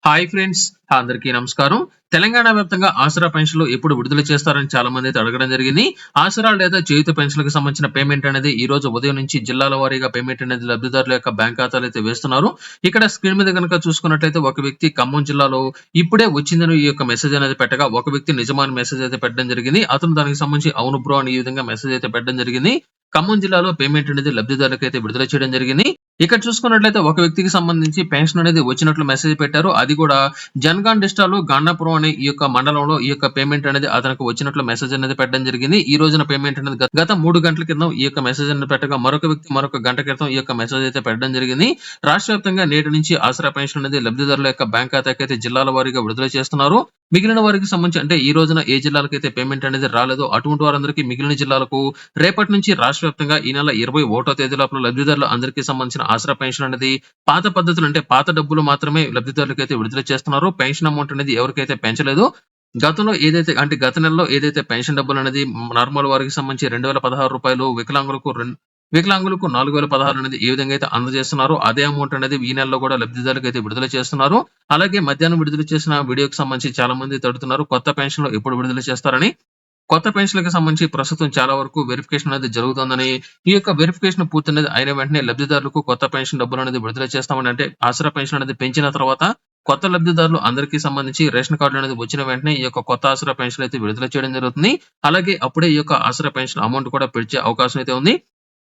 Hi friends, అందరికీ నమస్కారం. తెలంగాణ వ్యాప్తంగా ఆసరా పెన్షన్లు ఎప్పుడు విడుదల చేస్తారని చాలా మంది అయితే అడగడం జరిగింది. ఆసరా లేదా చేయూత పెన్షన్లకు సంబంధించిన పేమెంట్ అనేది ఈ రోజు ఉదయం నుంచి జిల్లాల వారీగా పేమెంట్ అనేది లబ్ధిదారుల యొక్క బ్యాంక్ ఖాతాలు అయితే వేస్తున్నారు. ఇక్కడ స్క్రీన్ మీద కనుక చూసుకున్నట్లయితే ఒక వ్యక్తి ఖమ్మం జిల్లాలో ఇప్పుడే వచ్చిందని ఈ యొక్క మెసేజ్ అనేది పెట్టగా ఒక వ్యక్తి నిజమాని మెసేజ్ అయితే పెట్టడం జరిగింది. అతను దానికి సంబంధించి అవును బ్రో అని ఈ విధంగా మెసేజ్ అయితే పెట్టడం జరిగింది. ఖమ్మం జిల్లాలో పేమెంట్ అనేది లబ్ధిదారులకు అయితే విడుదల చేయడం జరిగింది. ఇక్కడ చూసుకున్నట్లయితే ఒక వ్యక్తికి సంబంధించి పెన్షన్ అనేది వచ్చినట్లు మెసేజ్ పెట్టారు. అది కూడా జన్గాన్ డిస్టాలో గాండాపురం అనే ఈ యొక్క మండలంలో ఈ యొక్క పేమెంట్ అనేది అతనికి వచ్చినట్లు మెసేజ్ అనేది పెట్టడం జరిగింది. ఈ రోజున పేమెంట్ అనేది గత 3 గంటల క్రితం ఈ యొక్క మెసేజ్ అనేది పెట్టగా మరొక వ్యక్తి మరొక గంట క్రితం ఈ యొక్క మెసేజ్ అయితే పెట్టడం జరిగింది. రాష్ట్ర వ్యాప్తంగా నేటి నుంచి ఆసరా పెన్షన్ అనేది లబ్ధిదారుల యొక్క బ్యాంక్ ఖాతాకి అయితే జిల్లాల వారీగా విడుదల చేస్తున్నారు. మిగిలిన వారికి సంబంధించి అంటే ఈ రోజున ఏ జిల్లాలకైతే పేమెంట్ అనేది రాలేదో అటువంటి వారందరికీ మిగిలిన జిల్లాలకు రేపటి నుంచి రాష్ట్ర వ్యాప్తంగా ఈ నెల 21వ తేదీ లోపల లబ్ధిదారులు అందరికీ సంబంధించిన ఆసరా పెన్షన్ అనేది పాత పద్ధతులు అంటే పాత డబ్బులు మాత్రమే లబ్ధిదారులకైతే విడుదల చేస్తున్నారు. పెన్షన్ అమౌంట్ అనేది ఎవరికైతే పెంచలేదు గతంలో ఏదైతే అంటే గత నెలలో ఏదైతే పెన్షన్ డబ్బులు అనేది నార్మల్ వారికి సంబంధించి రూ. 2016 వికలాంగులకు 4016 అనేది ఏ విధంగా అయితే అందజేస్తున్నారో అదే అమౌంట్ అనేది ఈ నెలలో కూడా లబ్ధిదారులకు అయితే విడుదల చేస్తున్నారు. అలాగే మధ్యాహ్నం విడుదల చేసిన వీడియోకి సంబంధించి చాలా మంది తడుతున్నారు కొత్త పెన్షన్లు ఎప్పుడు విడుదల చేస్తారని. కొత్త పెన్షన్లకు సంబంధించి ప్రస్తుతం చాలా వరకు వెరిఫికేషన్ అనేది జరుగుతుందని, ఈ యొక్క వెరిఫికేషన్ పూర్తనేది అయిన వెంటనే లబ్ధిదారులకు కొత్త పెన్షన్ డబ్బులు అనేది విడుదల చేస్తామని అంటే ఆసరా పెన్షన్ అనేది పెంచిన తర్వాత కొత్త లబ్ధిదారులు అందరికీ సంబంధించి రేషన్ కార్డులు అనేది వచ్చిన వెంటనే ఈ యొక్క కొత్త ఆసరా పెన్షన్ అయితే విడుదల చేయడం జరుగుతుంది. అలాగే అప్పుడే ఈ యొక్క ఆసరా పెన్షన్ అమౌంట్ కూడా పెంచే అవకాశం అయితే ఉంది.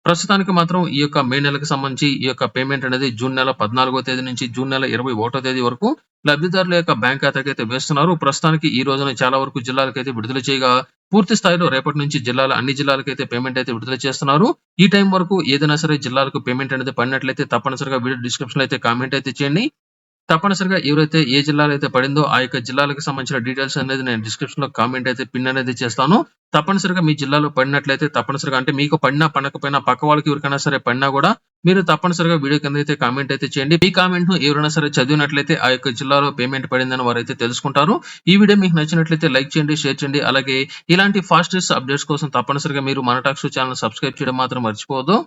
ప్రస్తుతానికి మాత్రం ఈ యొక్క మే నెలకు సంబంధించి ఈ యొక్క పేమెంట్ అనేది జూన్ నెల 14వ తేదీ నుంచి జూన్ నెల 21వ తేదీ వరకు లబ్ధిదారుల యొక్క బ్యాంక్ ఖాతాకి అయితే వేస్తున్నారు. ప్రస్తుతానికి ఈ రోజున చాలా వరకు జిల్లాలకైతే విడుదల చేయగా పూర్తి స్థాయిలో రేపటి నుంచి అన్ని జిల్లాలకైతే పేమెంట్ అయితే విడుదల చేస్తున్నారు. ఈ టైం వరకు ఏదైనా సరే జిల్లాలకు పేమెంట్ అనేది పడినట్లయితే తప్పనిసరిగా వీడియో డిస్క్రిప్షన్ లో అయితే కామెంట్ అయితే చేయండి. తప్పనిసరిగా ఎవరైతే ఏ జిల్లాలో అయితే పడిందో ఆ యొక్క జిల్లాలకు సంబంధించిన డీటెయిల్స్ అనేది నేను డిస్క్రిప్షన్ లో కామెంట్ అయితే పిన్ అనేది చేస్తాను. తప్పనిసరిగా మీ జిల్లాలో పడినట్లయితే తప్పనిసరిగా అంటే మీకు పడినా పడకపోయినా పక్క వాళ్ళకి ఎవరికైనా సరే పడినా కూడా మీరు తప్పనిసరిగా వీడియో కింద అయితే కామెంట్ అయితే చేయండి. మీ కామెంట్ ను ఎవరైనా సరే చదివినట్లయితే ఆ యొక్క జిల్లాలో పేమెంట్ పడిందని వారైతే తెలుసుకుంటారు. ఈ వీడియో మీకు నచ్చినట్లయితే లైక్ చేయండి, షేర్ చేయండి. అలాగే ఇలాంటి ఫాస్టెస్ట్ అప్డేట్స్ కోసం తప్పనిసరిగా మీరు మన టాక్స్ ఛానల్ సబ్స్క్రైబ్ చేయడం మాత్రం మర్చిపోవద్దు.